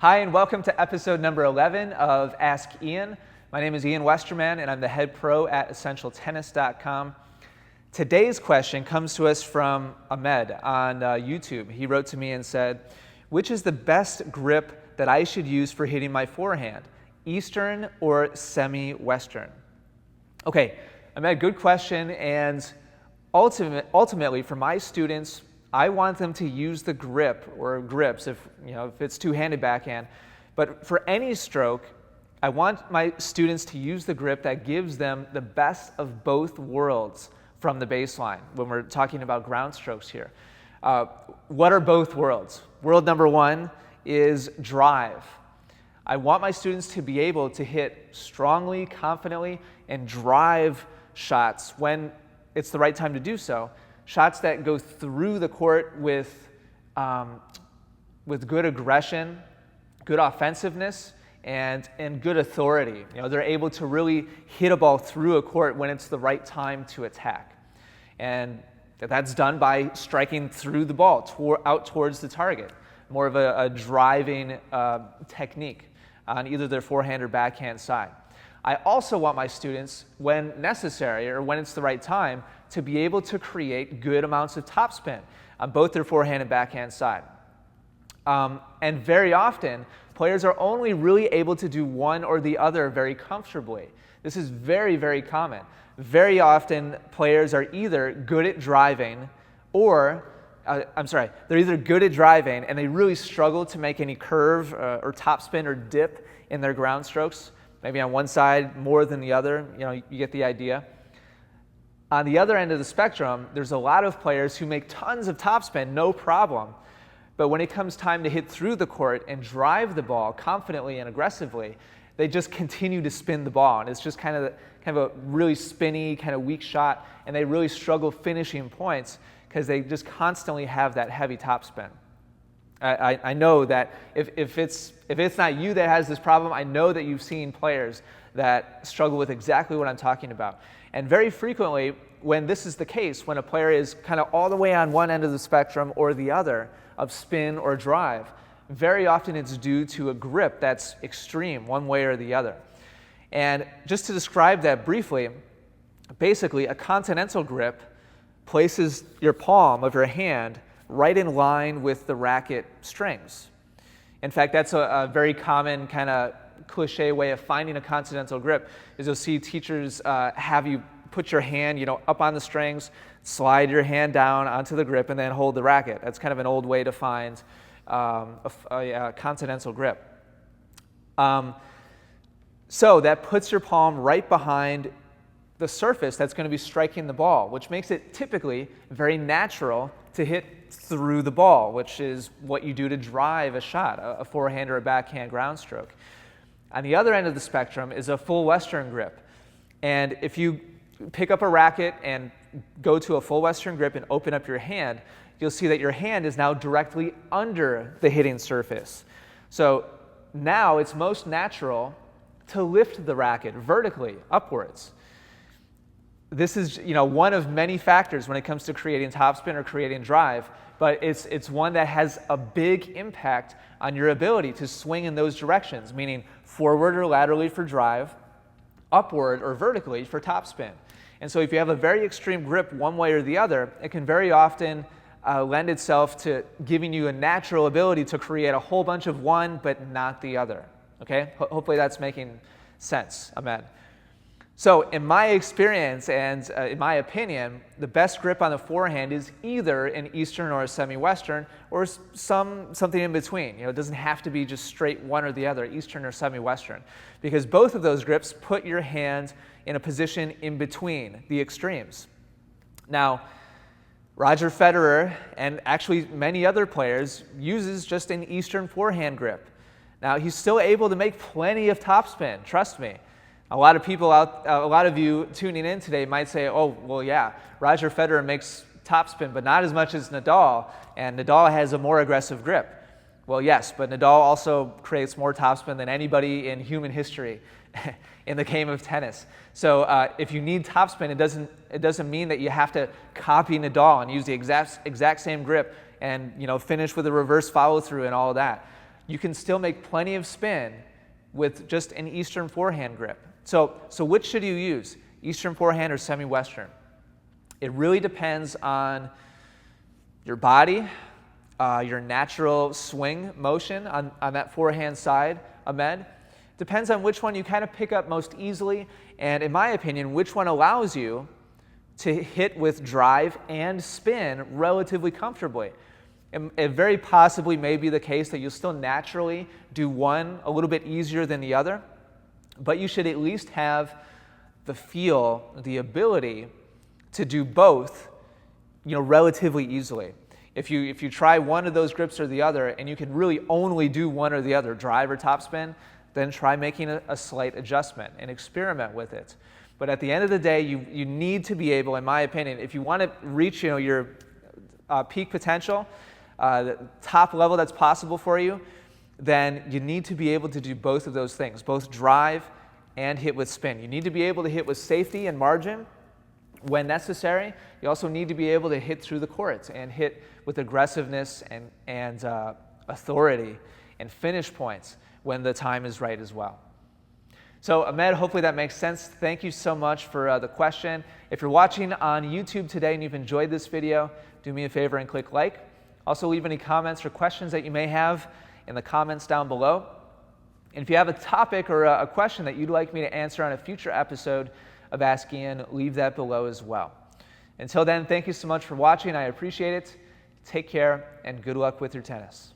Hi, and welcome to episode number 11 of Ask Ian. My name is Ian Westerman, and I'm the head pro at EssentialTennis.com. Today's question comes to us from Ahmed on YouTube. He wrote to me and said, which is the best grip that I should use for hitting my forehand, Eastern or semi-Western? Okay, Ahmed, good question, and ultimately for my students, I want them to use the grip or grips if it's two-handed backhand. But for any stroke, I want my students to use the grip that gives them the best of both worlds from the baseline when we're talking about ground strokes here. What are both worlds? World number one is drive. I want my students to be able to hit strongly, confidently, and drive shots when it's the right time to do so. Shots that go through the court with good aggression, good offensiveness, and good authority. They're able to really hit a ball through a court when it's the right time to attack. And that's done by striking through the ball, out towards the target. More of a driving technique on either their forehand or backhand side. I also want my students, when necessary or when it's the right time, to be able to create good amounts of topspin on both their forehand and backhand side. And very often, players are only really able to do one or the other very comfortably. This is very, very common. Very often, players are either good at driving or they're either good at driving and they really struggle to make any curve or topspin or dip in their ground strokes. Maybe on one side more than the other, you get the idea. On the other end of the spectrum, there's a lot of players who make tons of topspin, no problem. But when it comes time to hit through the court and drive the ball confidently and aggressively, they just continue to spin the ball. And it's just kind of a really spinny, kind of weak shot, and they really struggle finishing points because they just constantly have that heavy topspin. I know that if it's not you that has this problem, I know that you've seen players that struggle with exactly what I'm talking about. And very frequently, when this is the case, when a player is kind of all the way on one end of the spectrum or the other of spin or drive, very often it's due to a grip that's extreme, one way or the other. And just to describe that briefly, basically a continental grip places your palm of your hand right in line with the racket strings. In fact, that's a very common kind of cliche way of finding a continental grip is you'll see teachers have you put your hand up on the strings, slide your hand down onto the grip, and then hold the racket. That's kind of an old way to find a continental grip. So that puts your palm right behind the surface that's going to be striking the ball, which makes it typically very natural to hit through the ball, which is what you do to drive a shot, a forehand or a backhand ground stroke. On the other end of the spectrum is a full Western grip. And if you pick up a racket and go to a full Western grip and open up your hand, you'll see that your hand is now directly under the hitting surface. So now it's most natural to lift the racket vertically upwards. This is one of many factors when it comes to creating topspin or creating drive, but it's one that has a big impact on your ability to swing in those directions, meaning forward or laterally for drive, upward or vertically for topspin. And so if you have a very extreme grip one way or the other, it can very often lend itself to giving you a natural ability to create a whole bunch of one but not the other. Okay? Hopefully that's making sense, Ahmed. So in my experience and in my opinion, the best grip on the forehand is either an Eastern or a semi-Western or something in between. It doesn't have to be just straight one or the other, Eastern or semi-Western, because both of those grips put your hand in a position in between the extremes. Now, Roger Federer and actually many other players uses just an Eastern forehand grip. Now, he's still able to make plenty of topspin, trust me. A lot of you tuning in today might say, oh, well, yeah, Roger Federer makes topspin, but not as much as Nadal, and Nadal has a more aggressive grip. Well, yes, but Nadal also creates more topspin than anybody in human history in the game of tennis. So if you need topspin, it doesn't mean that you have to copy Nadal and use the exact same grip and finish with a reverse follow through and all of that. you can still make plenty of spin with just an Eastern forehand grip. So which should you use, Eastern forehand or semi-Western? It really depends on your body, your natural swing motion on that forehand side, Ahmed. Depends on which one you kind of pick up most easily, and in my opinion, which one allows you to hit with drive and spin relatively comfortably. It very possibly may be the case that you'll still naturally do one a little bit easier than the other, but you should at least have the feel, the ability to do both, relatively easily. If you try one of those grips or the other and you can really only do one or the other, drive or topspin, then try making a slight adjustment and experiment with it. But at the end of the day, you need to be able, in my opinion, if you want to reach your peak potential, the top level that's possible for you, then you need to be able to do both of those things, both drive and hit with spin. You need to be able to hit with safety and margin when necessary. You also need to be able to hit through the court and hit with aggressiveness and authority and finish points when the time is right as well. So Ahmed, hopefully that makes sense. Thank you so much for the question. If you're watching on YouTube today and you've enjoyed this video, do me a favor and click like. Also leave any comments or questions that you may have in the comments down below. And if you have a topic or a question that you'd like me to answer on a future episode of Ask Ian, leave that below as well. Until then, thank you so much for watching. I appreciate it. Take care and good luck with your tennis.